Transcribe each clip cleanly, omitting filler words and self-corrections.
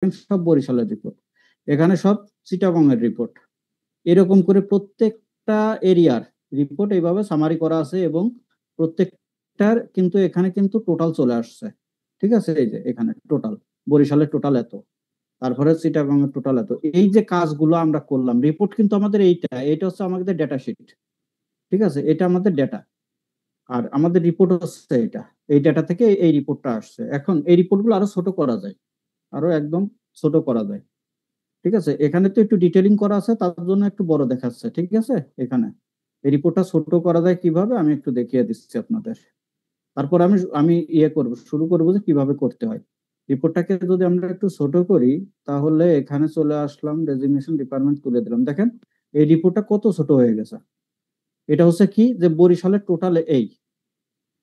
সব বরিশালের রিপোর্ট, এখানে সব চিটাগং এর রিপোর্ট। এরকম করে প্রত্যেকটা এরিয়ার রিপোর্ট এইভাবে সামারি করা আছে এবং প্রত্যেকটার কিন্তু এখানে কিন্তু টোটাল চলে আসছে। ঠিক আছে, এই যে এখানে টোটাল বরিশালের টোটাল এত, তারপরে চিটাগং এর টোটাল এত। এই যে কাজগুলো আমরা করলাম, রিপোর্ট কিন্তু আমাদের এইটা, এটা হচ্ছে আমাদের ডেটা শিট। ঠিক আছে, এটা আমাদের ডেটা, আর আমাদের রিপোর্ট হচ্ছে এটা। এই ডেটা থেকে এই রিপোর্টটা আসছে। এখন এই রিপোর্টগুলো আরো ছোট করা যায়, আরো একদম ছোট করা যায়। ঠিক আছে, এখানে তো একটু ডিটেলিং করা আছে, তার জন্য একটু বড় দেখাচ্ছে। ঠিক আছে, এখানে এই রিপোর্টটা ছোট করা যায় কিভাবে আমি একটু দেখিয়ে দিচ্ছি আপনাদের। তারপর আমি আমি শুরু করবো যে কিভাবে করতে হয়। রিপোর্টটাকে যদি আমরা একটু ছোট করি, তাহলে এখানে চলে আসলাম, ডেজিগনেশন ডিপার্টমেন্ট তুলে দিলাম। দেখেন এই রিপোর্টটা কত ছোট হয়ে গেছে। এটা হচ্ছে কি, যে বরিশালের টোটাল এই,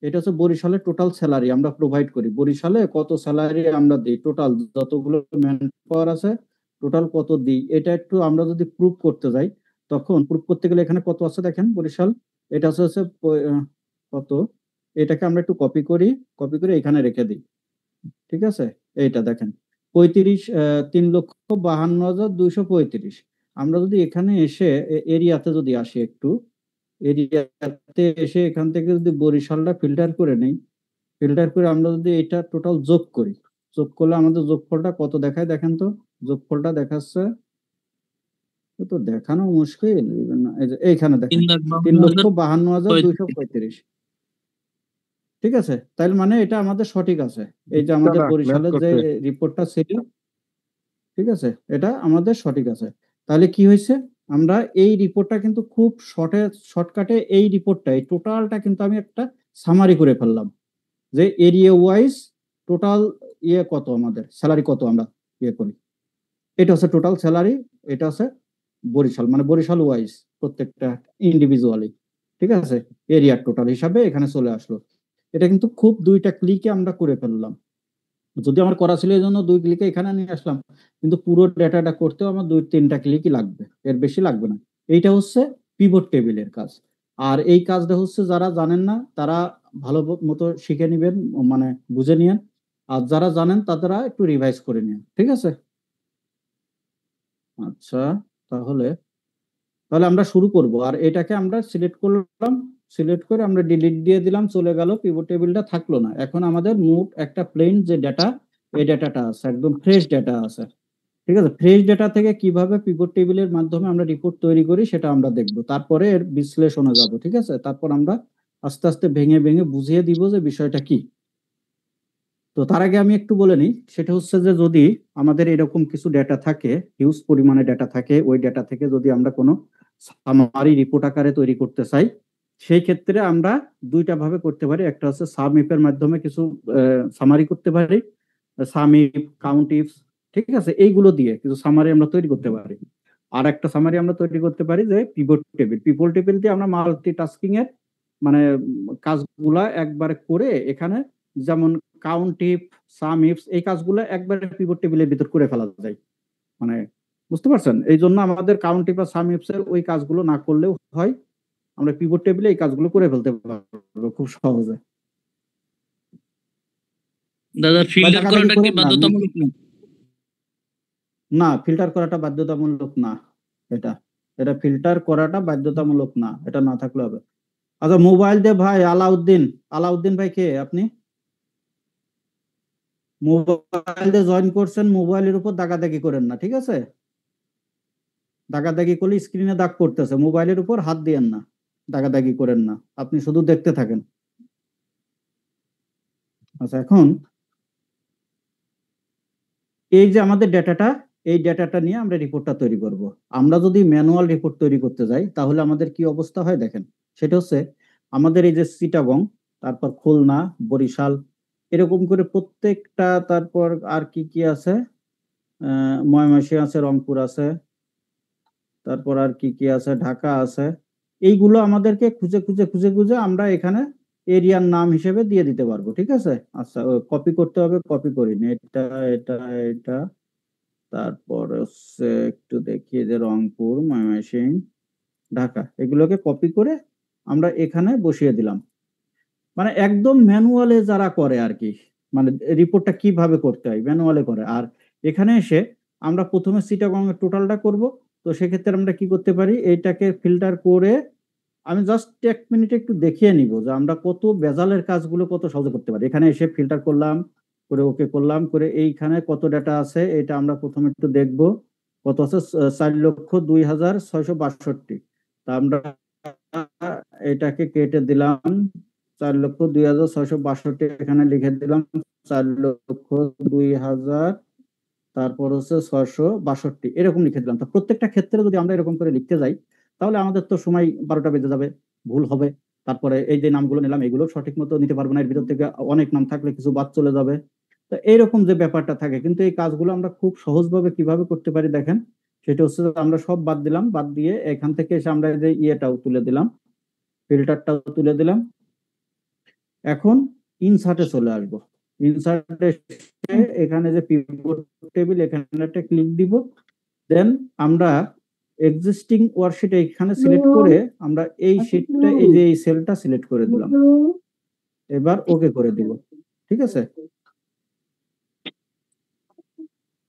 এটা হচ্ছে বরিশালের টোটাল স্যালারি আমরা প্রোভাইড করি। বরিশালে কত স্যালারি আমরা দিই, টোটাল যতগুলো ম্যান পাওয়ার আছে টোটাল কত দিই, এটা একটু আমরা যদি প্রুভ করতে যাই, তখন প্রুভ করতে গেলে এখানে কত আছে দেখেন বরিশাল, এটা হচ্ছে কত, এটাকে আমরা একটু কপি করি, কপি করে এখানে রেখে দিই। ঠিক আছে, এইটা দেখেন 35, 3,52,235। আমরা যদি এখানে এসে এরিয়াতে যদি আসি একটু, এরিয়াতে এসে এখান থেকে যদি বরিশালটা ফিল্টার করে নেই, ফিল্টার করে আমরা যদি এটা টোটাল যোগ করি, যোগ করলে আমাদের যোগফলটা কত দেখায় দেখেন তো। যোগফলটা দেখাচ্ছে, তো দেখানো মুশকিল, এই যে এইখানে দেখেন 3,52,235। ঠিক আছে, তাইলে মানে এটা আমাদের সঠিক আছে। এই যে আমাদের বরিশালের যে রিপোর্টটা ছিল, ঠিক আছে, এটা আমাদের সঠিক আছে। তাহলে কি হয়েছে, আমরা এই রিপোর্টটা কিন্তু খুব শর্টকাটে এই রিপোর্টটা এই টোটালটা কিন্তু আমি একটা সামারি করে ফেললাম, যে এরিয়া ওয়াইজ টোটাল ইয়ে কত, আমাদের স্যালারি কত আমরা ইয়ে করি। এটা হচ্ছে টোটাল স্যালারি, এটা হচ্ছে বরিশাল, মানে বরিশাল ওয়াইজ প্রত্যেকটা ইন্ডিভিজুয়ালি। ঠিক আছে, এরিয়ার টোটাল হিসাবে এখানে চলে আসলো। এটা কিন্তু খুব দুইটা ক্লিকে আমরা করে ফেললাম। যদি আমার করা ছিল এই জন্য 2 ক্লিকে এখানে নিয়ে আসলাম, কিন্তু পুরো ডেটাটা করতেও আমার 2-3টা ক্লিকই লাগবে, এর বেশি লাগবে না। এইটা হচ্ছে পিভট টেবিলের কাজ। আর এই কাজটা হচ্ছে যারা জানেন না তারা ভালো মতো শিখে নিবেন, মানে বুঝে নিয়েন। আর যারা জানেন তারা একটু রিভাইজ করে নিন। ঠিক আছে, আচ্ছা, তাহলে তাহলে আমরা শুরু করব। আর এটাকে আমরা সিলেক্ট করলাম, সিলেক্ট করে আমরা ডিলিট দিয়ে দিলাম, চলে গেল, পিভট টেবিলটা থাকলো না। এখন আমাদের মোট একটা প্লেন যে ডেটা, এই ডেটাটা আছে, একদম ফ্রেশ ডেটা আছে। ঠিক আছে, ফ্রেশ ডেটা থেকে কিভাবে পিভট টেবিলের মাধ্যমে আমরা রিপোর্ট তৈরি করি সেটা আমরা দেখব, তারপরে এর বিশ্লেষণে যাব। ঠিক আছে, তারপর আমরা আস্তে আস্তে ভেঙে ভেঙে বুঝিয়ে দিব যে বিষয়টা কি। তো তার আগে আমি একটু বলে নিই, সেটা হচ্ছে যে যদি আমাদের এরকম কিছু ডেটা থাকে, হিউজ পরিমাণে ডেটা থাকে, ওই ডেটা থেকে যদি আমরা কোনো সামারি রিপোর্ট আকারে তৈরি করতে চাই, সেই ক্ষেত্রে আমরা দুইটা ভাবে করতে পারি। একটা হচ্ছে সামইফের মাধ্যমে কিছু সামারি করতে পারি, সামইফ, কাউন্ট ইফস, ঠিক আছে, এইগুলো দিয়ে কিছু সামারি আমরা তৈরি করতে পারি। আর একটা সামারি আমরা তৈরি করতে পারি যে পিভট টেবিল, পিভট টেবিল দিয়ে আমরা মাল্টিটাস্কিং এর মানে কাজগুলা একবারে করে এখানে, যেমন কাউন্ট ইফ, সাম ইফস, এই কাজগুলো একবারে পিভট টেবিলের ভিতর করে ফেলা যায়। মানে বুঝতে পারছেন, এই জন্য আমাদের কাউন্ট ইফ আর সাম ইফস এর ওই কাজগুলো না করলেও হয়, আমরা পিভট টেবিলে এই কাজগুলো করে ফেলতে পারবো খুব সহজে। দাদা ফিল্টার দাগাদাগি করাটা কি করেন না, বাধ্যতামূলক না? না ফিল্টার করাটা বাধ্যতামূলক না। এটা এটা ফিল্টার করাটা বাধ্যতামূলক না, এটা না থাকলে হবে। আচ্ছা, মোবাইল দিয়ে ভাই আলাউদ্দিন, আলাউদ্দিন ভাই কে আপনি? মোবাইল দিয়ে জয়েন করছেন, মোবাইলের উপর দাগাদাগি করেন না, ঠিক আছে? দাগাদাগি করলে স্ক্রিনে দাগ করতেছে, মোবাইলের উপর হাত দিয়েন না, দাগাদাগি করেন না, আপনি শুধু দেখতে থাকেন। আচ্ছা, এখন এই যে আমাদের ডেটাটা, এই ডেটাটা নিয়ে আমরা রিপোর্টটা তৈরি করব। আমরা যদি ম্যানুয়াল রিপোর্ট তৈরি করতে যাই তাহলে আমাদের কি অবস্থা হয় দেখেন। সেটা হচ্ছে আমাদের এই যে চিটাগং, তারপর খুলনা, বরিশাল, এরকম করে প্রত্যেকটা, তারপর আর কি কি আছে, ময়মনসিংহ আছে, রংপুর আছে, তারপর আর কি কি আছে, ঢাকা আছে। এইগুলো আমাদেরকে খুঁজে খুঁজে খুঁজে খুঁজে আমরা এখানে এরিয়ার নাম হিসেবে দিয়ে দিতে পারবো। ঠিক আছে, আচ্ছা, কপি করতে হবে, কপি করিনি, এটা এটা এটা, তারপর হচ্ছে একটু দেখি যে রংপুর, ময়মনসিংহ, ঢাকা, এগুলোকে কপি করে আমরা এখানে বসিয়ে দিলাম। মানে একদম ম্যানুয়ালে যারা করে আর কি, মানে রিপোর্টটা কিভাবে করতে হয় ম্যানুয়ালে করে। আর এখানে এসে আমরা প্রথমে চিটাগং এর টোটালটা করব। তো সেক্ষেত্রে আমরা কি করতে পারি, এইটাকে ফিল্টার করে আমি জাস্ট 1 মিনিট একটু দেখিয়ে নিব যে আমরা কত ভেজালের কাজগুলো কত সহজে করতে পারি। এখানে এসে ফিল্টার করলাম, করে ওকে করলাম, করে এইখানে কত ডাটা আছে এটা আমরা প্রথমে একটু দেখব। কত আছে, 4,02,662। তা আমরা এটাকে কেটে দিলাম, 4,02,662 এখানে লিখে দিলাম, 4,02,000 তারপর হচ্ছে 662 এরকম লিখে দিলাম। তো প্রত্যেকটা ক্ষেত্রে যদি আমরা এরকম করে লিখতে যাই তাহলে আমাদের তো সময় 12টা বেজে যাবে, ভুল হবে। তারপরে এই যে নামগুলো নিলাম এগুলো সঠিক মতো নিতে পারবো না, এর ভিতর থেকে অনেক নাম থাকলে কিছু বাদ চলে যাবে। তো এইরকম যে ব্যাপারটা থাকে, কিন্তু এই কাজগুলো আমরা খুব সহজভাবে কিভাবে করতে পারি দেখেন। সেটা হচ্ছে যে আমরা সব বাদ দিলাম, বাদ দিয়ে এখান থেকে এসে আমরা এই যে ইয়েটাও তুলে দিলাম, ফিল্টারটাও তুলে দিলাম। এখন ইনসার্টে চলে আসবো। ইনসার্টে এখানে যে পিভট টেবিল এখানে একটা ক্লিক দিব, দেন আমরা এক্সিস্টিং ওয়ার্কশিট এখানে সিলেক্ট করে আমরা এই শীটটা এই যে এই সেলটা সিলেক্ট করে দিলাম, এবার ওকে করে দিব। ঠিক আছে,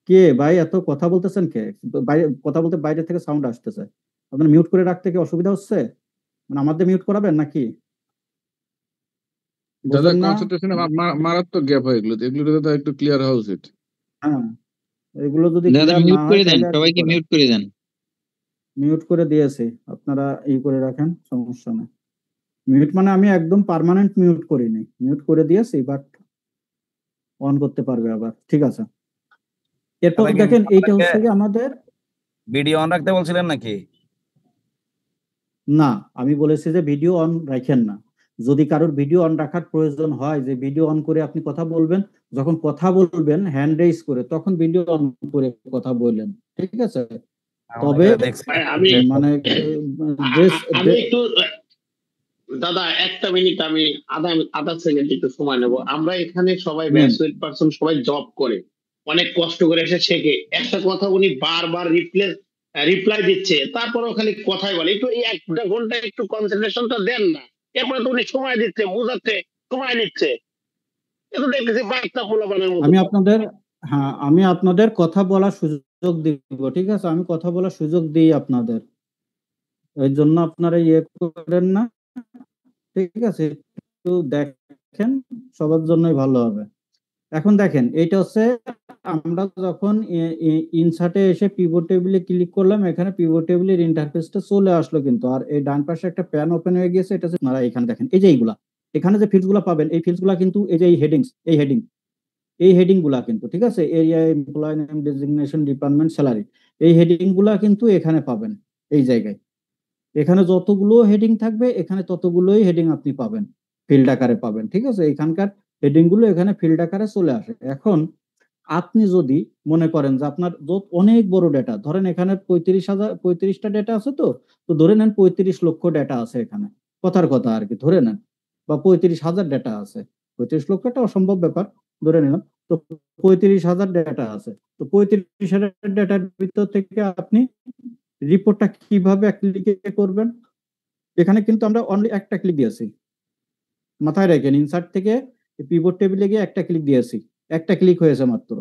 কে ভাই এত কথা বলতেছেন কে? বাইরে কথা বলতে বাইরে থেকে সাউন্ড আসতেছে, আপনার মিউট করে রাখতে কি অসুবিধা হচ্ছে? মানে আমাদের মিউট করাবেন নাকি? দাদা বুঝলেন না? কনসেন্ট্রেশন মারাত্মক গ্যাপ হয়ে গেল, এগুলো দাদা একটু ক্লিয়ার হওয়া উচিত। হ্যাঁ, এগুলো যদি দাদা ক্লিয়ার না মিউট হয় করে দেন, তাহলে আর কি সবাইকে করার। মিউট করে দেন। মিউট করে দিয়েছি, আপনারা করে রাখেন, সমস্যা নেই। মিউট মানে আমি একদম পার্মানেন্ট মিউট করিনি, মিউট করে দিয়েছি, বাট অন করতে পারবে আবার। ঠিক আছে, এরপর দাদা কি দেখেন এইটা আমাদেরকে হচ্ছে কি আমাদের, ভিডিও অন রাখতে বলছিলেন নাকি? না আমি বলেছি যে ভিডিও অন রাখেন না। যদি কারোর ভিডিও অন রাখার প্রয়োজন হয় যে ভিডিও অন করে আপনি কথা বলবেন, যখন কথা বলবেন হ্যান্ড রেইজ করে তখন ভিডিও অন করে কথা বললেন, ঠিক আছে। তবে দেখছি আমি মানে আমি একটু দাদা 1 মিনিট, আমি আধা সেকেন্ড একটু সময় নেব। আমরা এখানে সবাই ব্যাচেলর পারসন, সবাই জব করে অনেক কষ্ট করে এসে শেখে। একটা কথা উনি বারবার রিপ্লাই দিচ্ছে, তারপরেও খালি কথাই বলে। একটু এই 1 ঘন্টা একটু কনসেন্ট্রেশনটা দেন না। এরপরে তো উনি সময় দিচ্ছে, বোঝাচ্ছে, সময় নিচ্ছে। এটা দেখতেছি বাচ্চা পোলাপানের মতো। আমি আপনাদের কথা বলার সুযোগ দিব, ঠিক আছে, আমি কথা বলার সুযোগ দিই আপনাদের, এই জন্য আপনারা ইয়ে করেন না। ঠিক আছে, একটু দেখেন, সবার জন্যই ভালো হবে। এখন দেখেন এইটা হচ্ছে আমরা যখন ইনসার্টে এসে পিভট টেবিলে ক্লিক করলাম, এখানে পিভট টেবিলের ইন্টারফেসটা চলে আসলো কিন্তু। আর এই ডান পাশে একটা প্যান ওপেন হয়ে গেছে, এটা হচ্ছে আপনারা এখানে দেখেন এই যে এইগুলা, এখানে যে ফিল্ডস গুলা পাবেন এই ফিল্ডস গুলা কিন্তু এই যে এই হেডিং গুলা কিন্তু, ঠিক আছে, area, employ name, designation, department, salary, এই হেডিং গুলা কিন্তু এখানে পাবেন। এই জায়গায় এখানে যতগুলো হেডিং থাকবে এখানে ততগুলোই হেডিং আপনি পাবেন, ফিল্ড আকারে পাবেন। ঠিক আছে, এখানকার হেডিং গুলো এখানে ফিল্ড আকারে চলে আসে। এখন আপনি যদি মনে করেন যে আপনার অনেক বড় ডেটা, ধরেন এখানে 35টা ডেটা আছে, তো তো ধরে নেন 35 লক্ষ ডেটা আছে এখানে, কথার কথা আর কি ধরে নেন, বা 35,000 ডেটা আছে। 35 লক্ষটা অসম্ভব ব্যাপার, ধরে নিলাম। তো 35,000 ডেটা আছে, তো 35,000 ডেটার ভিতর থেকে আপনি রিপোর্টটা কিভাবে এক ক্লিকে করবেন? এখানে কিন্তু আমরা অনলি একটা ক্লিক দিয়েছি, মাথায় রাখেন, ইনসার্ট থেকে পিভট টেবিলে গিয়ে একটা ক্লিক দিয়েছি, একটা ক্লিক হয়েছে মাত্র।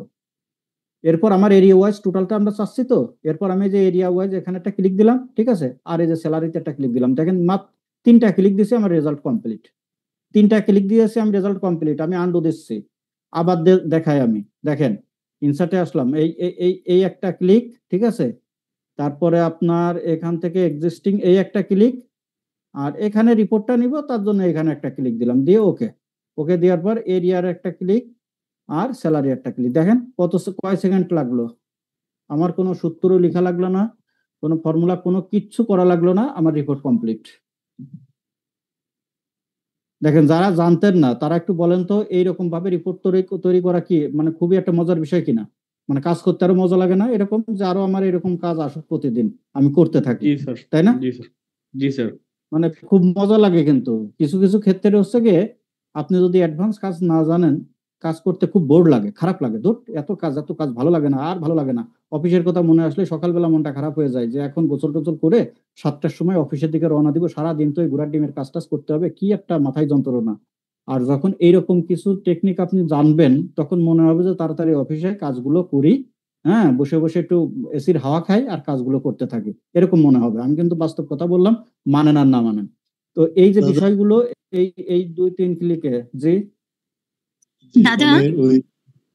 এরপর আমার এরিয়া ওয়াইজ টোটালটা আমরা চাচ্ছি, তো এরপর আমি যে এরিয়া ওয়াইজ এখানে একটা ক্লিক দিলাম, ঠিক আছে, আর এই যে স্যালারিতে একটা ক্লিক দিলাম। দেখেন মাত্র 3টা ক্লিক দিয়েছি, আমার রেজাল্ট কমপ্লিট। 3টা ক্লিক দিয়েছি, আমি রেজাল্ট কমপ্লিট। আমি আন্ডু দিচ্ছি, আবার দেখাই আমি, দেখেন ইনসার্টে আসলাম, এই এই এই এই একটা ক্লিক, ঠিক আছে, তারপরে আপনার এখান থেকে এক্সিস্টিং এই একটা ক্লিক, আর এখানে রিপোর্টটা নিব তার জন্য এখানে একটা ক্লিক দিলাম, দিয়ে ওকে, ওকে দেওয়ার পর এরিয়ার একটা ক্লিক আর স্যালারি একটা ক্লিক। দেখেন কয় সেকেন্ড লাগলো, আমার কোনো সূত্র লেখা লাগলো না, কোনো ফর্মুলা কোনো কিচ্ছু করা লাগলো না, আমার রিপোর্ট কমপ্লিট। দেখেন যারা জানতেন না তারা একটু বলেন তো এইরকম ভাবে রিপোর্ট তৈরি করা কি মানে খুবই একটা মজার বিষয় কিনা? মানে কাজ করতে আরো মজা লাগে না এরকম, যে আরো আমার এরকম কাজ আসুক প্রতিদিন, আমি করতে থাকি, তাই না? জি স্যার। মানে খুব মজা লাগে। কিন্তু কিছু কিছু ক্ষেত্রে হচ্ছে গিয়ে আপনি যদি অ্যাডভান্স কাজ না জানেন, কাজ করতে খুব বোর লাগে, খারাপ লাগে, ধুর এত কাজ ভালো লাগে না, আর ভালো লাগে না। অফিসের কথা মনে আসলে সকালবেলা মনটা খারাপ হয়ে যায়, যে এখন গোসল টোসল করে 7টার সময় অফিসের দিকে রওনা দিব, সারাদিন তো এই ঘোড়ার ডিমের কাজ টাজ করতে হবে, কি একটা মাথায় যন্ত্রণা। আর যখন এইরকম কিছু টেকনিক আপনি জানবেন তখন মনে হবে যে তাড়াতাড়ি অফিসে কাজগুলো করি, হ্যাঁ, বসে বসে একটু এসির হাওয়া খাই আর কাজগুলো করতে থাকি, এরকম মনে হবে। আমি কিন্তু বাস্তব কথা বললাম, মানেন আর না মানেন। তো এই যে দাদা- বিষয়গুলো এই 2-3 ক্লিকে, জি দাদা মানে ওই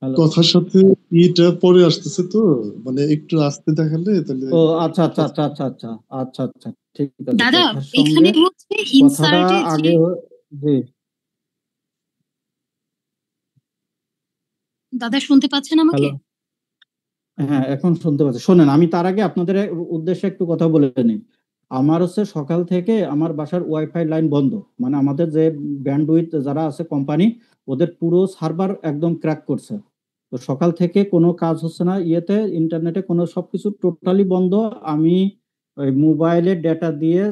হ্যালো। কথার সাথে ইটা পরে আসতেছে তো, মানে একটু আস্তে দেখালে তাহলে। ও আচ্ছা আচ্ছা আচ্ছা আচ্ছা আচ্ছা আচ্ছা আচ্ছা ঠিক আছে। দাদা কথার সঙ্গে এখানে হচ্ছে কথাটা ইনসার্টে আগে জি দাদা শুনতে পাচ্ছেন আমাকে? হ্যালো, হ্যাঁ এখন শুনতে পাচ্ছি। শোনেন, আমি তার আগে আপনাদের উদ্দেশ্যে একটু কথা বলে নিই। আমার হচ্ছে সকাল থেকে আমার বাসার ওয়াইফাই লাইন বন্ধ, মানে আমাদের যে ব্যান্ডউইথ যারা আছে কোম্পানি, ওদের পুরো সার্ভার একদম ক্র্যাক করছে। তো সকাল থেকে কোনো কাজ হচ্ছে না, ইয়েতে ইন্টারনেটে কোনো সবকিছু টোটালি বন্ধ। আমি ওই মোবাইলের ডেটা দিয়ে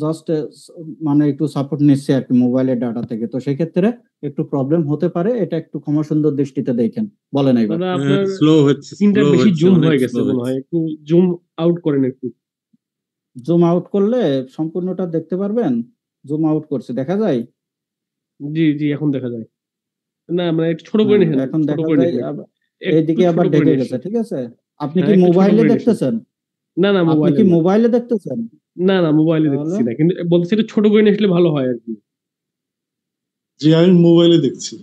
জাস্ট মানে একটু সাপোর্ট নিচ্ছি আর কি মোবাইলের ডাটা থেকে। তো সেক্ষেত্রে একটু প্রবলেম হতে পারে, এটা একটু ক্ষমা সুন্দর দৃষ্টিতে দেখেন। বলেন এইবার। দাদা আপনার স্লো হচ্ছে, স্ক্রিনটা slow বেশি হচ্ছে, জুম অনেক হয়ে গেছে slow মনে হচ্ছে। হয়, একটু জুম আউট করেন একটু। জুম আউট করলে সম্পূর্ণটা দেখতে পারবেন। জুম আউট করছে, দেখা যায়? জি জি এখন দেখা যায়। না মানে একটু ছোট করে হ্যাঁ, নিয়েন, এখন ছোট দেখা করে যায়। নিয়েন, একটু এইদিকে ছোট আবার করে ঢেকে নিয়ে গেছে, আসেন। ঠিক আছে? আপনি হ্যাঁ কি একটু ছোট মোবাইলে করে নিয়ে আসেন। দেখতেছেন? না না আপনি মোবাইলে কি না, মোবাইলে দেখতেছেন? না না মোবাইলে তাহলে দেখতেছি না, কিন্তু বলতেছি একটু ছোট করে নিয়ে আসলে ভালো হয় আর কি। যে আমি মোবাইলে দেখছি।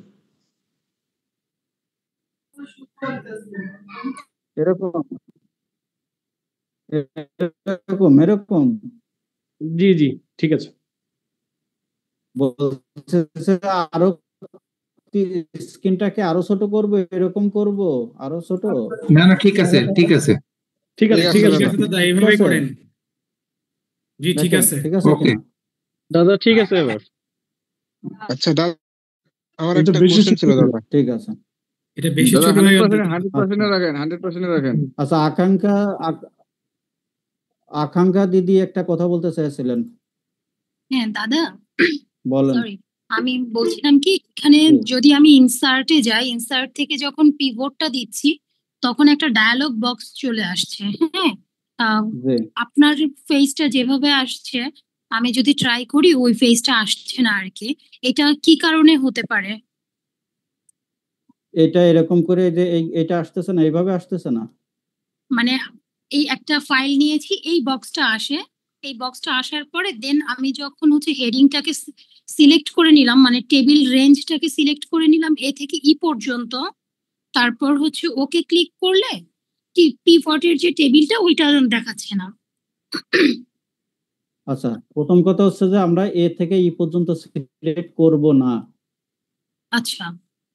এরকম এরকম এরকম জি জি ঠিক আছে। বলছে যে আরো স্ক্রিনটাকে আরো ছোট করব, এরকম করব, আরো ছোট। না না ঠিক আছে ঠিক আছে ঠিক আছে ঠিক ঠিক আছে আছে দাদা। দাদা এইভাবে আছে? করেন। জি ঠিক দেখেন আছে। ঠিক আছে ওকে কিনা? দাদা ঠিক আছে এবার। আচ্ছা দাদা, আমার এটা একটা বেশি কোশ্চেন ছিল ছোট দাদা। ঠিক আছে। এটা বেশি দাদা ছোট হয়ে 100% গেল। 100% রাখেন, 100% রাখেন। আচ্ছা, আকাঙ্ক্ষা দিদি একটা কথা বলতে চাইছিলেন, হ্যাঁ দাদা বলেন। সরি, আমি বলছিলাম কি এখানে জি যদি আমি ইনসার্টে যাই, ইনসার্ট থেকে যখন পিভটটা দিচ্ছি তখন একটা ডায়ালগ বক্স চলে আসছে। হ্যাঁ জি আপনার ফেসটা যেভাবে আসছে, আমি যদি ট্রাই করি ওই ফেসটা আসছে না আর কি। এটা কি কারণে হতে পারে? এটা এরকম করে যে এটা আসতেছে না, এইভাবে আসতেছে না। মানে এই একটা ফাইল নিয়েছি, এই বক্সটা আসে, এই বক্সটা আসার পরে দেন আমি যখন হচ্ছে হেডিংটাকে সিলেক্ট করে নিলাম, মানে টেবিল রেঞ্জটাকে সিলেক্ট করে নিলাম এ থেকে ই পর্যন্ত, তারপর হচ্ছে ওকে ক্লিক করলে কি পিভটের যে টেবিলটা ওইটা দেখাচ্ছে না। আচ্ছা, প্রথম কথা হচ্ছে যে আমরা এ থেকে ই পর্যন্ত সিলেক্ট করব না। আচ্ছা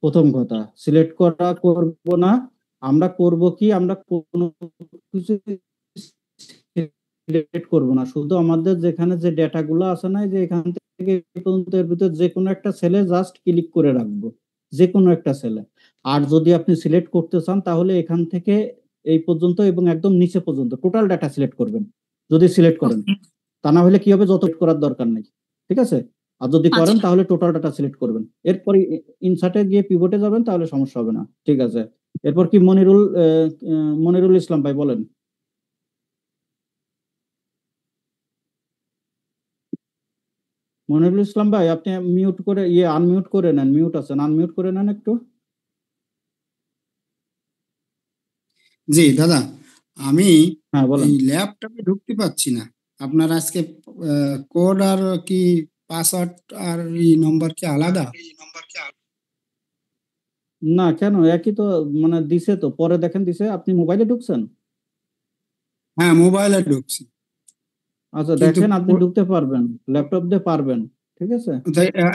প্রথম কথা, সিলেক্ট করব না। আমরা করব কি, আমরা কোনো কিছু সিলেক্ট করব না, শুধু আমাদের যেখানে যে ডেটাগুলো আছে না, যে এখান থেকে এই পর্যন্ত এর ভিতর যে কোনো একটা সেলে জাস্ট ক্লিক করে রাখবো, যে কোনো একটা সেলে। আর যদি আপনি সিলেক্ট করতে চান তাহলে এখান থেকে এই পর্যন্ত এবং একদম নিচে পর্যন্ত টোটাল ডাটা সিলেক্ট করবেন, যদি সিলেক্ট করেন। ওকে তা না হলে কি হবে, যত করার দরকার নেই, ঠিক আছে? আর যদি করেন আচ্ছা তাহলে টোটাল ডাটা সিলেক্ট করবেন, এরপরে ইনসার্টে গিয়ে পিভটে যাবেন, তাহলে সমস্যা হবে না, ঠিক আছে? এরপর কি মনিরুল ইসলাম ভাই বলেন। মনিরুল ইসলাম ভাই, আপনি মিউট করে আনমিউট করে নেন, মিউট আছেন, আনমিউট করে নেন একটু। জি দাদা, আমি হ্যাঁ বলেন। এই ল্যাপটপে ঢুকতে পারছি না। আপনার আজকে কোড আর কি পাসওয়ার্ড আর এই নম্বর কি আলাদা? না কেন, একই তো, মানে দিছে তো, পরে দেখেন দিছে। আপনি মোবাইলে ঢুকছেন? হ্যাঁ মোবাইলে ঢুকছি, আচ্ছা কিন্তু দেখেন, আপনি ঢুকতে পারবেন, ল্যাপটপ দিয়ে পারবেন, ঠিক আছে?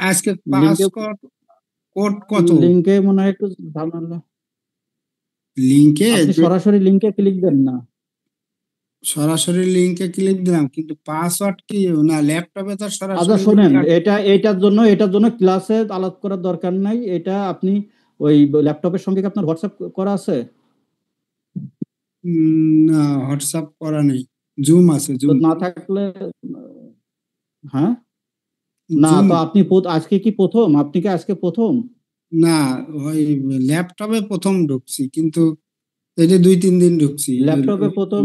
আজকে লিঙ্কে পাসওয়ার্ড কোড কত? লিঙ্কে মনে হয় একটু ঝামেলা। লিংকে আপনি সরাসরি লিঙ্কে ক্লিক দেন না। সরাসরি লিংকে ক্লিক দিলাম, কিন্তু পাসওয়ার্ড কি না ল্যাপটপে তো আচ্ছা সরাসরি শোনেন, link এটার জন্য ক্লাসে আলাপ করার দরকার নাই। এটা আপনি ওই ল্যাপটপের সঙ্গে কি আপনার হোয়াটসঅ্যাপ করা আছে? না হোয়াটসঅ্যাপ করা নেই, জুম আছে, তো জুম না থাকলে হ্যাঁ, না জুম তো আপনি আজকে কি প্রথম, আপনি কি আজকে প্রথম? না ওই ল্যাপটপে প্রথম ঢুকছি, কিন্তু এই যে 2-3 দিন ঢুকছি। ল্যাপটপে প্রথম,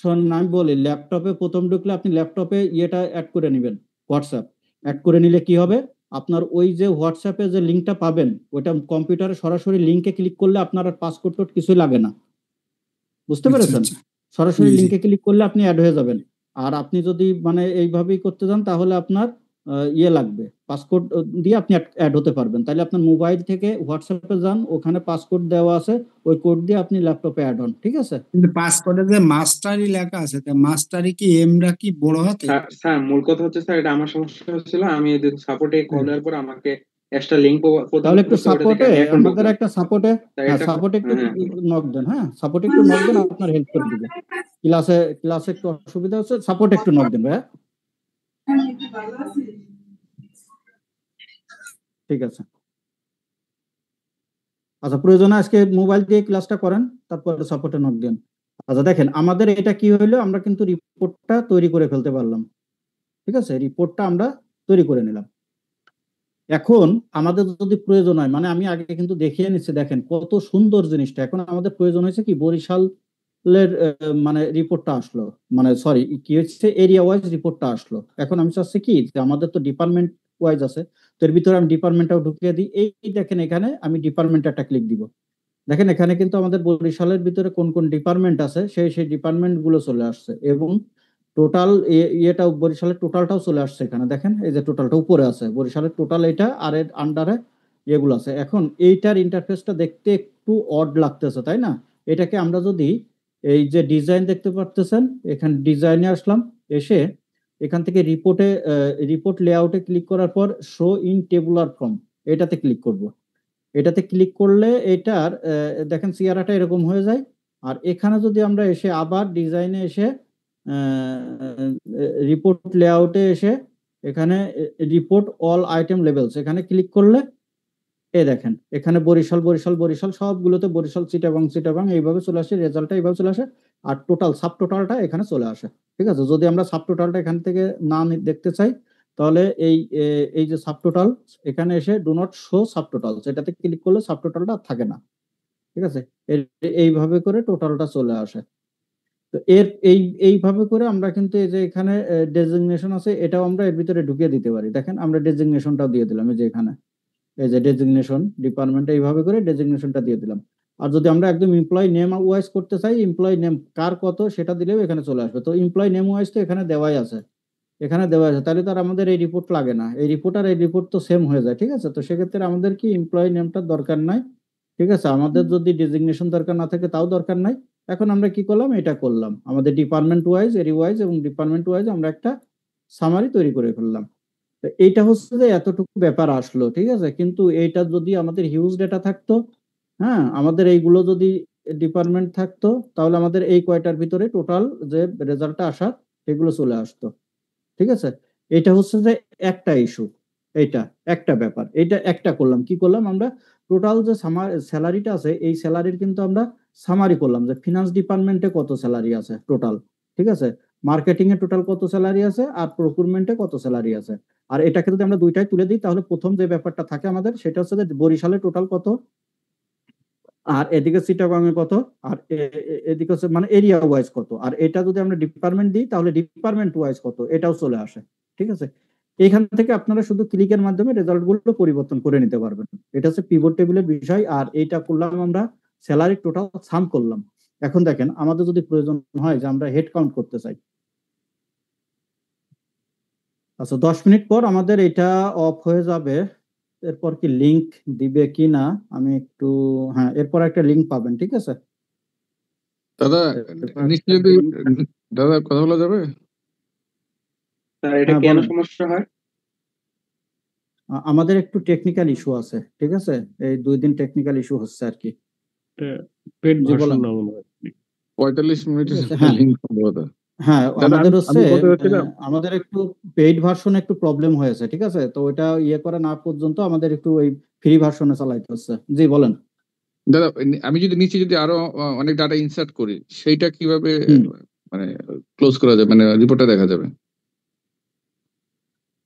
শোনেন আমি বলি, ল্যাপটপে প্রথম ঢুকলে আপনি ল্যাপটপে ইয়েটা অ্যাড করে নেবেন, হোয়াটসঅ্যাপ অ্যাড করে নিলে কি হবে, আপনার ওই যে হোয়াটসঅ্যাপে যে লিঙ্কটা পাবেন, ওইটা কম্পিউটারে সরাসরি লিঙ্কে ক্লিক করলে আপনার আর পাসওয়ার্ড কিছুই লাগে না, বুঝতে আচ্ছা, পেরেছেন? আচ্ছা। সরাসরি জি, জি। লিঙ্কে ক্লিক করলে আপনি অ্যাড হয়ে যাবেন। আর আপনি যদি মানে এইভাবেই করতে যান তাহলে আপনার ইয়ে লাগবে, পাসকোড দিয়ে আপনি অ্যাড হতে পারবেন। তাইলে আপনার মোবাইল থেকে হোয়াটসঅ্যাপে যান, ওখানে পাসকোড দেওয়া আছে, ওই কোড দিয়ে আপনি ল্যাপটপে অ্যাড হন, ঠিক আছে? কিন্তু পাসকোডে যে মাস্টারি লেখা আছে, তা মাস্টারি কি এমরা কি বড় হাতে? স্যার স্যার, মূল কথা হচ্ছে স্যার, এটা আমার সমস্যা হচ্ছিল। আমি সাপোর্টে কল দেওয়ার পর আমাকে এক্সট্রা লিংক প্রদান তাহলে একটু করছে, ওটা থেকে সাপোর্টে আমি এখন আমাদের ঢুকলাম। একটা সাপোর্টে, তাই হ্যাঁ এটা সাপোর্টে একটু হ্যাঁ নক দেন, হ্যাঁ সাপোর্টে একটু নক দেন, আপনার হেল্প করে দিবে। ক্লাসে একটু অসুবিধা হচ্ছে, সাপোর্টে একটু নক দেন ভাইয়া। ঠিক আছে। আচ্ছা, প্রয়োজনে আজকে মোবাইল দিয়ে ক্লাসটা করেন, তারপরে সাপোর্টে নক দেন। আচ্ছা দেখেন, আমাদের এটা কি হইলো, আমরা কিন্তু রিপোর্টটা তৈরি করে ফেলতে পারলাম, ঠিক আছে? রিপোর্টটা আমরা তৈরি করে নিলাম। এখন আমাদের যদি প্রয়োজন হয়, মানে আমি আগে কিন্তু দেখিয়ে নিচ্ছি, দেখেন কত সুন্দর জিনিসটা। এখন আমাদের প্রয়োজন হয়েছে কি, বরিশালের মানে রিপোর্টটা আসলো, মানে সরি কি হচ্ছে, এরিয়া ওয়াইজ রিপোর্টটা আসলো। এখন আমি চাচ্ছি কি যে আমাদের তো ডিপার্টমেন্ট ওয়াইজ আছে, তো এর ভিতরে আমি ডিপার্টমেন্টটাও ঢুকিয়ে দিই। এই দেখেন, এখানে আমি ডিপার্টমেন্ট একটা ক্লিক দিব। দেখেন এখানে কিন্তু আমাদের বরিশালের ভিতরে কোন কোন ডিপার্টমেন্ট আছে সেই ডিপার্টমেন্ট গুলো চলে আসছে, এবং টোটাল ইয়েটাও বরিশালের টোটালটাও চলে আসছে এখানে। দেখেন এই যে টোটালটা উপরে আছে, বরিশালের টোটাল এটা, আর এর আন্ডারে এগুলো আছে। এখন এইটার ইন্টারফেসটা দেখতে একটু অড লাগতেছে, তাই না? এটাকে আমরা যদি এই যে ডিজাইন দেখতে পারতেছেন, এখানে ডিজাইনে আসলাম, এসে এখান থেকে রিপোর্ট লেআউটে ক্লিক করার পর শো ইন টেবুলার ফর্ম এটাতে ক্লিক করব। এটাতে ক্লিক করলে এটার দেখেন চেহারাটা এরকম হয়ে যায়। আর এখানে যদি আমরা এসে আবার ডিজাইনে এসে রিপোর্ট লেআউটে এসে এখানে রিপোর্ট অল আইটেম লেভেলস এখানে ক্লিক করলে এই দেখেন এখানে বরিশাল বরিশাল বরিশাল সবগুলোতে বরিশাল চিটাগাং এইভাবে চলে আসে, রেজাল্টটা এইভাবে চলে আসে। আর টোটাল সাব টোটালটা এখানে চলে আসে, ঠিক আছে? যদি আমরা সাব টোটালটা এখান থেকে না দেখতে চাই, তাহলে এই যে সাব টোটাল এখানে এসে do not show sub total, এটাতে ক্লিক করলে সাব টোটালটা থাকে না, ঠিক আছে? এইভাবে করে টোটালটা চলে আসে। তো এইভাবে করে আমরা কিন্তু এই যে এখানে ডেজিগনেশন আছে, এটাও আমরা এর ভিতরে ঢুকিয়ে দিতে পারি। দেখেন আমরা ডেজিগনেশনটাও দিয়ে দিলাম, এই যে এখানে এই যে ডেজিগনেশন ডিপার্টমেন্ট, এইভাবে করে ডেজিগনেশনটা দিয়ে দিলাম। আর যদি আমরা একদম এমপ্লয়ি নেম ওয়াইজ করতে চাই, এমপ্লয়ি নেম কার কত সেটা দিলেও এখানে চলে আসবে। তো এমপ্লয়ি নেম ওয়াইজ তো এখানে দেওয়াই আছে, তাহলে তো আর আমাদের এই রিপোর্ট লাগে না, এই রিপোর্ট আর এই রিপোর্ট তো সেম হয়ে যায়, ঠিক আছে? তো সেক্ষেত্রে আমাদের কি এমপ্লয়ি নেমটার দরকার নাই, ঠিক আছে? আমাদের যদি ডেজিগনেশন দরকার না থাকে তাও দরকার নাই। এখন আমরা কি করলাম, এটা করলাম, আমাদের ডিপার্টমেন্ট ওয়াইজ, এরি ওয়াইজ এবং ডিপার্টমেন্ট ওয়াইজ আমরা একটা সামারি তৈরি করে ফেললাম। তো এইটা হচ্ছে যে এতটুকু ব্যাপার আসলো, ঠিক আছে? কিন্তু এইটা যদি আমাদের হিউজ ডেটা থাকতো, হ্যাঁ আমাদের এইগুলো যদি ডিপার্টমেন্ট থাকতো, তাহলে আমাদের এই কয়টার ভিতরে টোটাল যে রেজাল্টটা আসার সেগুলো চলে আসতো, ঠিক আছে? এটা হচ্ছে যে একটা ইস্যু, এইটা একটা ব্যাপার, এইটা একটা করলাম, কি করলাম আমরা, টোটাল যে স্যালারিটা আছে এই স্যালারির কিন্তু আমরা সামারি করলাম, যে ফিনান্স ডিপার্টমেন্টে কত স্যালারি আছে টোটাল, ঠিক আছে? মার্কেটিং এ টোটাল কত স্যালারি আছে, আর প্রকুরমেন্টে কত স্যালারি আছে। আর এটাকে যদি আমরা দুইটাই তুলে দিই, তাহলে প্রথম যে ব্যাপারটা থাকে আমাদের সেটা হচ্ছে যে বরিশালে টোটাল কত, আর এদিকে চিটাগাং এ কত, আর এদিকে হচ্ছে মানে এরিয়া ওয়াইজ কত। আর এটা যদি আমরা ডিপার্টমেন্ট দিই তাহলে ডিপার্টমেন্ট ওয়াইজ কত, এটাও চলে আসে, ঠিক আছে? এখান থেকে আপনারা শুধু ক্লিকের মাধ্যমে রেজাল্ট গুলো পরিবর্তন করে নিতে পারবেন। এটা হচ্ছে পিভট টেবিলের বিষয়। আর এইটা করলাম আমরা স্যালারি টোটাল সাম করলাম। এখন দেখেন আমাদের যদি প্রয়োজন হয় যে আমরা হেড কাউন্ট করতে চাই, আচ্ছা 10 মিনিট পর আমাদের এটা অফ হয়ে যাবে। এরপর কি লিংক দিবে কি না আমি একটু, হ্যাঁ এরপর একটা লিংক পাবেন, ঠিক আছে? দাদা নিশ্চয় যদি দাদা কথা বলা যাবে? স্যার, এটা হ্যাঁ কেন বলেন। সমস্যা হয়? আমাদের একটু টেকনিক্যাল ইস্যু আছে, ঠিক আছে? এই 2 দিন টেকনিক্যাল ইস্যু হচ্ছে আর কি। পেড জি ভার্সন বলেন। না মনে হয়। 45 মিনিটের ঠিক আছে, হ্যাঁ লিঙ্ক সম্ভবত। হ্যাঁ দাদা আমাদের হচ্ছে আমি বলতে চাচ্ছিলাম, আমাদের একটু পেইড ভার্সনে একটু প্রবলেম হয়েছে, ঠিক আছে? তো ওটা ইয়ে করা না পর্যন্ত আমাদের একটু ওই ফ্রি ভার্সনে চালাইতে হচ্ছে। জি বলেন। দাদা আমি যদি নিচে যদি আরো অনেক ডাটা ইনসার্ট করি, সেইটা কিভাবে মানে ক্লোজ করা যাবে, মানে রিপোর্টটা দেখা যাবে?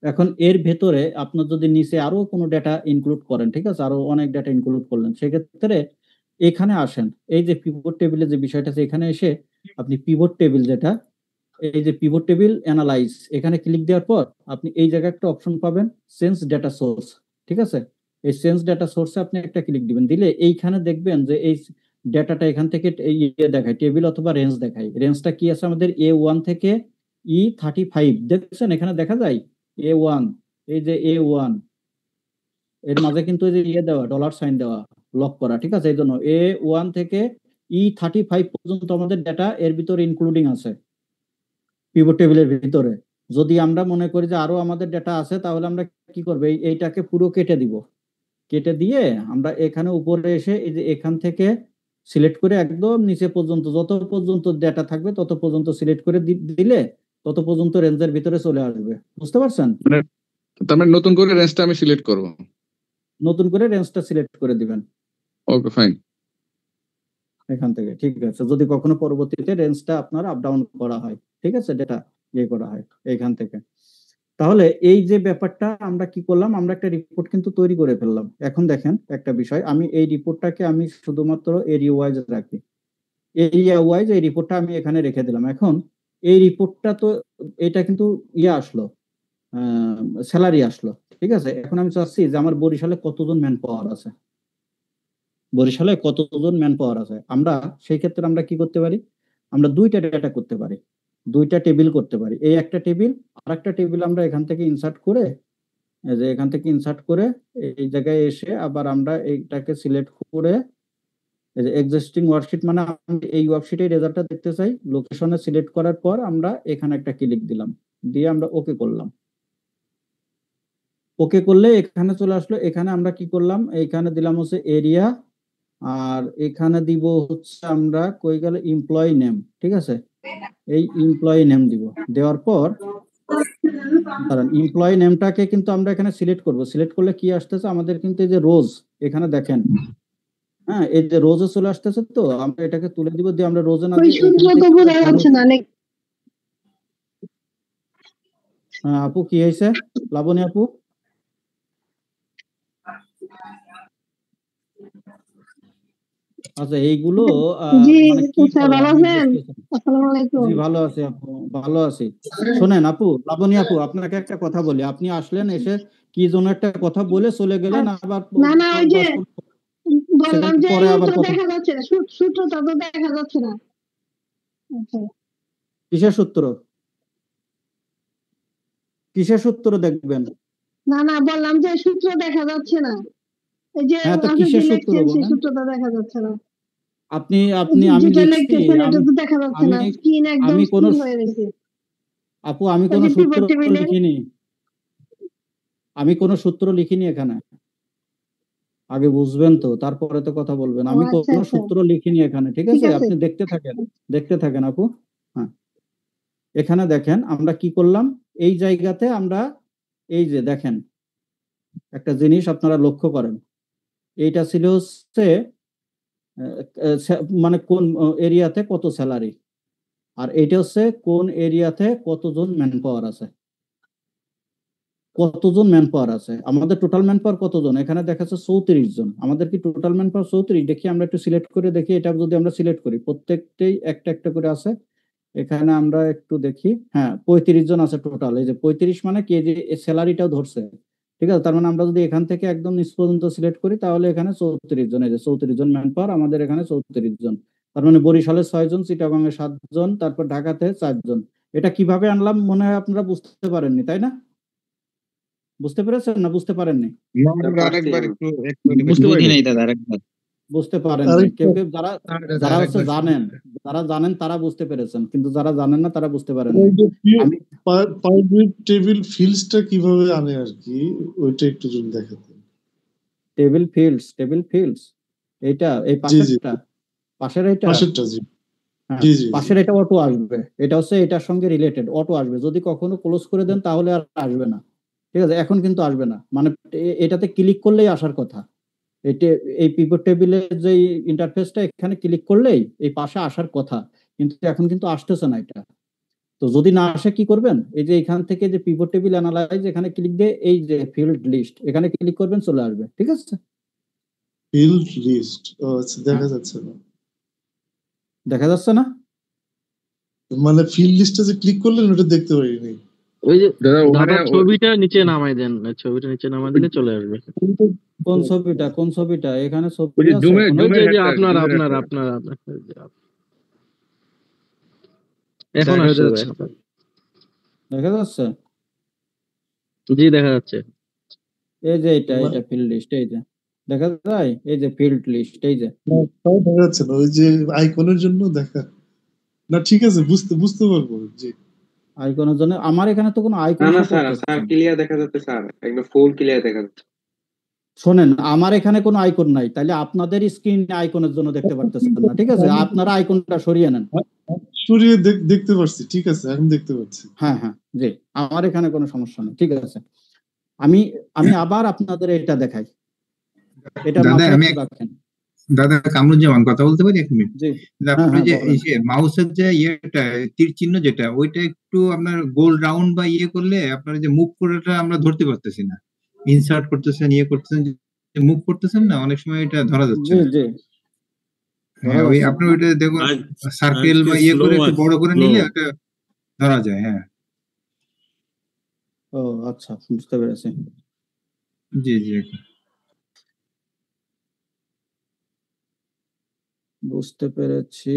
এখন এর ভেতরে আপনার যদি নিচে আরো কোনো ডেটা ইনক্লুড করেন, ঠিক আছে, আরো অনেক ডেটা ইনক্লুড করলেন, সেক্ষেত্রে এখানে আসেন, এই যে পিভট টেবিলের যে বিষয়টা আছে এখানে এসে আপনি পিভট টেবিল যেটা, এই যে পিভট টেবিল অ্যানালাইজ এখানে ক্লিক দেওয়ার পর আপনি এই জায়গায় একটা অপশন পাবেন, সেন্স ডেটা সোর্স, ঠিক আছে? এই সেন্স ডেটা সোর্সে আপনি একটা ক্লিক দিবেন, দিলে এইখানে দেখবেন যে এই ডেটাটা এখান থেকে ইয়ে দেখায়, টেবিল অথবা রেঞ্জ দেখায়। রেঞ্জটা কি আছে আমাদের A1 থেকে E35, দেখছেন এখানে দেখা যায় A1, এই যে A1 এর মাঝে কিন্তু এই যে ইয়ে দেওয়া, ডলার সাইন দেওয়া, লক করা, ঠিক আছে? এই জন্য A1 থেকে E35 পর্যন্ত আমাদের ডেটা এর ভিতরে ইনক্লুডিং আছে পিভট টেবিলের ভিতরে। যদি আমরা মনে করি যে আরো আমাদের ডেটা আছে, তাহলে আমরা কি করবো, এইটাকে পুরো কেটে দিব। কেটে দিয়ে আমরা এখানে উপরে এসে এই যে এখান থেকে সিলেক্ট করে একদম নিচে পর্যন্ত যত পর্যন্ত ডেটা থাকবে তত পর্যন্ত সিলেক্ট করে দিলে তত পর্যন্ত রেঞ্জের ভিতরে চলে আসবে। বুঝতে পারছেন? তার মানে নতুন করে রেঞ্জটা আমি সিলেক্ট করব, নতুন করে রেঞ্জটা সিলেক্ট করে দিবেন ওকে ফাইন এখান থেকে, ঠিক আছে? যদি কখনো পরবর্তীতে রেঞ্জটা আপনার আপ ডাউন করা হয়, ঠিক আছে, ডেটা ইয়ে করা হয় এইখান থেকে। তাহলে এই যে ব্যাপারটা আমরা কি করলাম, আমরা একটা রিপোর্ট কিন্তু তৈরি করে ফেললাম। এখন দেখেন একটা বিষয়, আমি এই রিপোর্টটাকে আমি শুধুমাত্র এরিয়া ওয়াইজ রাখি, এরিয়া ওয়াইজ এই রিপোর্টটা আমি এখানে রেখে দিলাম। এখন এই রিপোর্টটা তো এটা কিন্তু ইয়ে আসলো, স্যালারি আসলো, ঠিক আছে? এখন আমি চাচ্ছি যে আমার বরিশালে কতজন ম্যান পাওয়ার আছে, বরিশালে কতজন ম্যান পাওয়ার আছে। আমরা সেই ক্ষেত্রে আমরা কি করতে পারি, আমরা দুইটা ডেটা করতে পারি, দুইটা টেবিল করতে পারি। এই একটা টেবিল আর একটা টেবিল আমরা এখান থেকে ইনসার্ট করে, এই যে এখান থেকে ইনসার্ট করে এই জায়গায় এসে আবার আমরা এইটাকে সিলেক্ট করে এই যে এক্সিস্টিং ওয়ার্কশিট, মানে আমি এই ওয়ার্কশিটের রেজাল্টটা দেখতে চাই, লোকেশনে সিলেক্ট করার পর আমরা এখানে একটা ক্লিক দিলাম, দিয়ে আমরা ওকে করলাম। ওকে করলে এখানে চলে আসলো। এখানে আমরা কি করলাম, এইখানে দিলাম হচ্ছে এরিয়া, আর এখানে দিব হচ্ছে আমরা কই গেল এমপ্লয়ি নেম, ঠিক আছে? এই এমপ্লয়ি নেম দিব, দেওয়ার পর কারণ এমপ্লয়ি নেমটাকে কিন্তু আমরা এখানে সিলেক্ট করব। সিলেক্ট করলে কি আসতেছে আমাদের, কিন্তু এই যে রোজ এখানে দেখেন, হ্যাঁ এই যে রোজে চলে আসতেছে, তো আমরা এটাকে তুলে দিব, দিয়ে আমরা রোজে না দিয়ে হ্যাঁ আপু কি হয়েছে লাবণী আপু? আচ্ছা এইগুলো মানে কি জি ভালো আছি আপু, ভালো আছি। শোনেন আপু, লাবণী আপু আপনাকে একটা কথা বলি, আপনি আসলেন, এসে কি জন্য একটা কথা বলে চলে গেলেন, আবার না ওই যে বললাম যে পরে আবার দেখা যাচ্ছে না, সূত্রটা তো দেখা যাচ্ছে না। কিসের সূত্র, কিসের সূত্র দেখবেন? না বললাম যে সূত্র দেখা যাচ্ছে না, এই যে হ্যাঁ তো কিসের সূত্র বলেন? সূত্রটা দেখা যাচ্ছে না। আপনি আমি লিখছি, দেখা যাচ্ছে না, স্ক্রিন একদম স্থির হয়ে গেছে। আপু আমি কোনো সূত্র লিখিনি, আমি কোনো সূত্র লিখিনি এখানে, আগে বুঝবেন তো তারপরে তো কথা বলবেন। আমি কোনো সূত্র লিখিনি এখানে, ঠিক আছে? আপনি দেখতে থাকেন আপু। হ্যাঁ এখানে দেখেন আমরা কি করলাম, এই জায়গাতে আমরা এই যে দেখেন একটা জিনিস আপনারা লক্ষ্য করেন, এইটা ছিল হচ্ছে মানে কোন এরিয়াতে কত স্যালারি, আর এইটা হচ্ছে কোন এরিয়াতে কতজন ম্যান পাওয়ার আছে, কতজন ম্যান পাওয়ার আছে। আমাদের টোটাল ম্যান পাওয়ার কতজন, এখানে দেখাচ্ছে 34 জন। আমাদের কি টোটাল ম্যান পাওয়ার 34? দেখি আমরা একটু সিলেক্ট করে দেখি, এটা যদি আমরা সিলেক্ট করি প্রত্যেকটাই একটা একটা করে আছে। এখানে আমরা একটু দেখি, হ্যাঁ 35 জন আছে টোটাল। এই যে 35 মানে কি, যে স্যালারিটাও ধরছে, ঠিক আছে? তার মানে আমরা যদি এখান থেকে একদম নিচ পর্যন্ত সিলেক্ট করি তাহলে এখানে 34 জন, এই যে 34 জন ম্যান পাওয়ার আমাদের এখানে 34 জন। তার মানে বরিশালে 6 জন, চিটাগাংয়ে 7 জন, তারপর ঢাকাতে 4 জন। এটা কিভাবে আনলাম মনে হয় আপনারা বুঝতে পারেননি, তাই না? বুঝতে পেরেছেন না বুঝতে পারেননি? বুঝতে পারেননি কেউ কেউ, যারা হচ্ছে যারা জানেন তারা বুঝতে পেরেছেন, কিন্তু যারা জানেন না তারা বুঝতে পারেন। টেবিল ফিল্ডসটা কিভাবে আনে আর কি, ওইটা একটু যদি দেখাতেন। টেবিল ফিল্ডস এইটা এই পাশের এইটা জি পাশের এটা অটো আসবে, এটা হচ্ছে এটার সঙ্গে রিলেটেড, অটো আসবে। যদি কখনো ক্লোজ করে দেন তাহলে আর আসবে না, ঠিক আছে? এখন কিন্তু আসবে না, মানে এটাতে ক্লিক করলেই আসার কথা। এই পিভট টেবিলের যে ইন্টারফেসটা, এখানে ক্লিক করলেই এই পাশে আসার কথা, কিন্তু এখন কিন্তু আসতেছে না এটা। তো যদি না আসে কি করবেন, এই যে এখান থেকে যে পিভট টেবিল অ্যানালাইজ, এখানে ক্লিক দিয়ে এই যে ফিল্ড লিস্ট এখানে ক্লিক করবেন, চলে আসবে, ঠিক আছে? ফিল্ড লিস্ট আচ্ছা দেখা যাচ্ছে না, দেখা যাচ্ছে না মানে ফিল্ড লিস্টে যে ক্লিক করলেন ওটা দেখতে পারিনি। ওই যে দাদা ওখানে দাদা ছবিটা নিচে নামাই দেন, ছবিটা নিচে নামাই দিলে চলে আসবে। কোন ছবিটা? এখানে ওই ছবি যে আছে? জুমে ওই জুমের যে হেডটা আপনার জুমের আপনার হেডটা আপনার আপনার এখন দেখা আসছে ভাই, যাচ্ছে। এখন। দেখা যাচ্ছে? জি দেখা যাচ্ছে। এই যে এটা ফিল্ড লিস্ট, এই যে দেখা যায়, এই যে ফিল্ড লিস্ট, এই যে তাও দেখা যাচ্ছে না, ওই যে আইকনের জন্য দেখা না। ঠিক আছে, বুঝতে পারবো। জি, আইকনের জন্য আমার এখানে তো কোনো আইকন না না শো স্যার, করতেছে স্যার না। ক্লিয়ার দেখা যাচ্ছে স্যার, একদম ফুল ক্লিয়ার দেখা যাচ্ছে। শোনেন, আমার এখানে কোনো আইকন নাই, তাহলে আপনাদের স্ক্রিন আইকনের জন্য দেখতে পারতেছেন না। ঠিক আছে, আপনারা আইকনটা সরিয়ে নেন। সরিয়ে দেখতে পারছি। ঠিক আছে, এখন দেখতে পাচ্ছি। হ্যাঁ হ্যাঁ, জি, আমার এখানে কোনো সমস্যা নেই। ঠিক আছে, আমি আমি আবার আপনাদের এটা দেখাই, এটা দাদা মাথায় আমি রাখেন। দাদা কামরুজ্জামান কথা বলতে পারি 1 মিনিট? জি, আপনি হ্যাঁ যে বলেন। মাউসের যে ইয়েটা তীর চিহ্ন যেটা, ওইটা একটু আপনার গোল রাউন্ড বা ইয়ে করলে আপনার যে মুভ করাটা আমরা ধরতে পারতেছি না। ইনসার্ট করতেছেন, ইয়ে করতেছেন, মুভ করতেছেন না, অনেক সময় এটা ধরা যাচ্ছে জি না। জি, হ্যাঁ, ওই আপনি ওইটা দেখুন, সার্কেল বা ইয়ে করে একটু বড় করে নিলে ওটা ধরা যায়। হ্যাঁ, ও আচ্ছা, বুঝতে পেরেছি। জি জি, বুঝতে পেরেছি।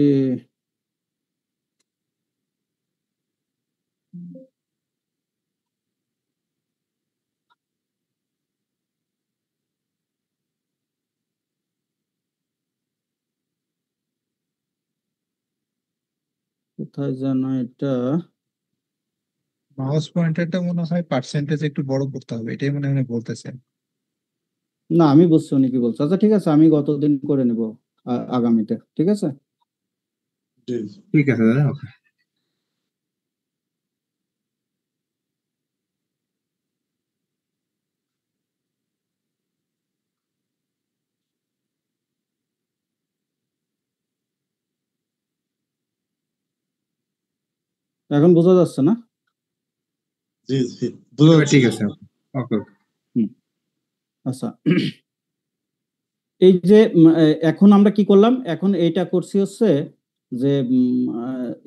কোথায় যেন এটা? মাউস পয়েন্টারটা মনে হয় পার্সেন্টেজ একটু বড় করতে হবে, এটাই মনে হয় বলতেছেন। না, আমি বুঝছি উনি কি বলছে। আচ্ছা ঠিক আছে, আমি গতদিন করে নেব আগামীতে। ঠিক আছে, ঠিক আছে দাদা, ওকে। এখন বোঝা যাচ্ছে না? জি জি, বোঝা যাচ্ছে। ঠিক আছে, ওকে। আচ্ছা, এই যে এখন আমরা কি করলাম, এখন এইটা করছি হচ্ছে যে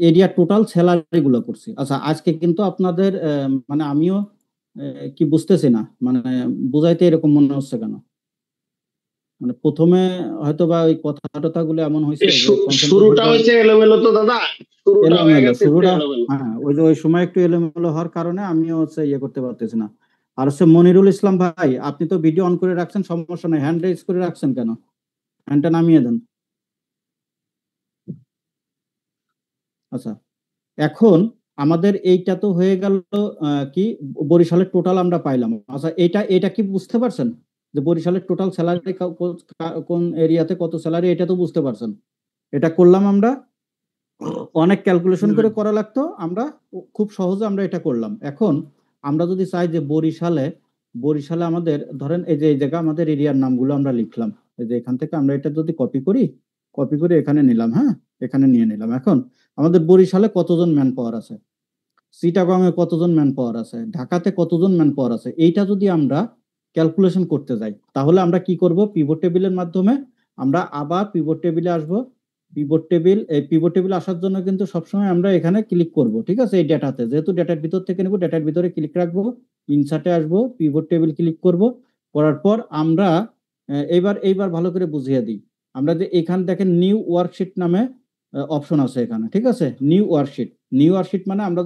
এরিয়া টোটাল স্যালারি গুলো করছি। আচ্ছা, আজকে কিন্তু আপনাদের মানে আমিও কি বুঝতেছি না, মানে বুঝাইতে এরকম মনে হচ্ছে কেন? মানে প্রথমে হয়তো বা ওই কথা গুলো এমন হয়েছে যে শুরুটা হয়েছে এলোমেলো তো দাদা, শুরুটা হয়ে এলোমেলো, গেছে একটু শুরুটা এলোমেলো। হ্যাঁ, ওই যে ওই সময় একটু এলোমেলো হওয়ার কারণে আমিও হচ্ছে ইয়ে করতে পারতেছি না। আর হচ্ছে মনিরুল ইসলাম ভাই, আপনি তো ভিডিও অন করে রাখছেন, সমস্যা নাই, হ্যান্ড রেজ করে রাখছেন কেন? হ্যান্ডটা নামিয়ে দেন। আচ্ছা, এখন আমাদের এইটা তো হয়ে গেল কি, বরিশালের টোটাল আমরা পাইলাম। আচ্ছা, এটা কি বুঝতে পারছেন যে বরিশালের টোটাল স্যালারি কোন এরিয়াতে কত স্যালারি, এটা তো বুঝতে পারছেন? এটা করলাম আমরা, অনেক ক্যালকুলেশন করে করা লাগতো, আমরা খুব সহজে আমরা এটা করলাম। এখন আমরা যদি চাই যে বরিশালে আমাদের ধরেন এই যে এই জায়গা আমাদের এরিয়ার নামগুলো আমরা লিখলাম, এই যে এখান থেকে আমরা এটা যদি কপি করে এখানে নিলাম, হ্যাঁ এখানে নিয়ে নিলাম। এখন আমাদের বরিশালে কতজন ম্যান পাওয়ার আছে, চিটাগং এ কতজন ম্যান পাওয়ার আছে, ঢাকাতে কতজন ম্যান পাওয়ার আছে, এইটা যদি আমরা ক্যালকুলেশন করতে যাই, তাহলে আমরা কি করব, পিভট টেবিলের মাধ্যমে আমরা আবার পিভট টেবিলে আসব। পিভট টেবিল আসার জন্য কিন্তু সবসময় আমরা এখানে ক্লিক করব। ঠিক আছে, এই ডেটাতে, যেহেতু ডেটার ভিতর থেকে নেব, ডেটার ভিতরে ক্লিক রাখবো, ইনসার্টে আসবো, পিভট টেবিল ক্লিক করব। করার পর আমরা এইবার ভালো করে বুঝিয়ে দিই। আমরা যে এখানে দেখেন নিউ ওয়ার্কশিট নামে অপশন আছে এখানে। ঠিক আছে, নিউ ওয়ার্কশিট মানে আমরা